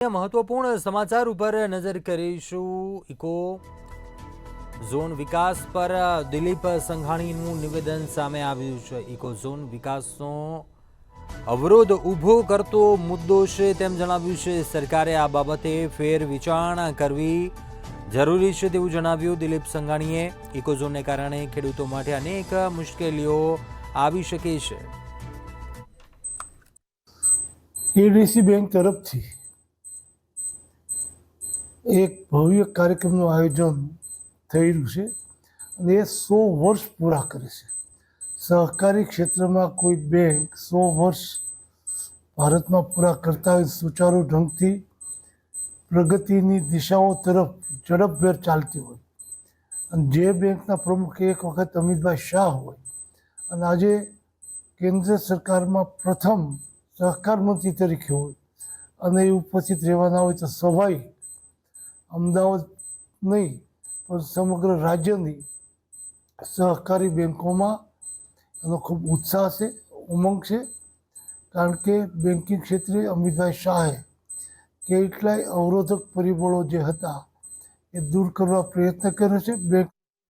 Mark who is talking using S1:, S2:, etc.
S1: મહત્વપૂર્ણ સમાચાર ઉપર નજર કરીશું। ઇકો ઝોન વિકાસ પર દિલીપ સંઘાણીનું નિવેદન સામે આવ્યું છે। ઇકો ઝોન વિકાસનો અવરોધ ઊભો કરતો મુદ્દો છે તેમ જણાવ્યું છે। સરકારે આ બાબતે ફેર વિચારણા કરવી જરૂરી છે તેવું જણાવ્યું દિલીપ સંઘાણીએ। ઇકો ઝોનને કારણે ખેડૂતો માટે અનેક મુશ્કેલીઓ આવી શકે છે।
S2: એડીસી બેંક તરફથી એક ભવ્ય કાર્યક્રમનું આયોજન થઈ રહ્યું છે અને એ 100 વર્ષ પૂરા કરે છે। સહકારી ક્ષેત્રમાં કોઈ બેંક 100 વર્ષ ભારતમાં પૂરા કરતા હોય, સુચારુ ઢંગથી પ્રગતિની દિશાઓ તરફ ઝડપભેર ચાલતી હોય અને જે બેંકના પ્રમુખ એક વખત અમિતભાઈ શાહ હોય અને આજે કેન્દ્ર સરકારમાં પ્રથમ સહકાર મંત્રી તરીકે હોય અને એ ઉપસ્થિત રહેવાના હોય તો સ્વાભાવિક અમદાવાદ નહીં પણ સમગ્ર રાજ્યની સહકારી બેન્કોમાં એનો ખૂબ ઉત્સાહ છે, ઉમંગ છે। કારણ કે બેન્કિંગ ક્ષેત્રે અમિતભાઈ શાહે કેટલાય અવરોધક પરિબળો જે હતા એ દૂર કરવા પ્રયત્ન કર્યો છે। બેંક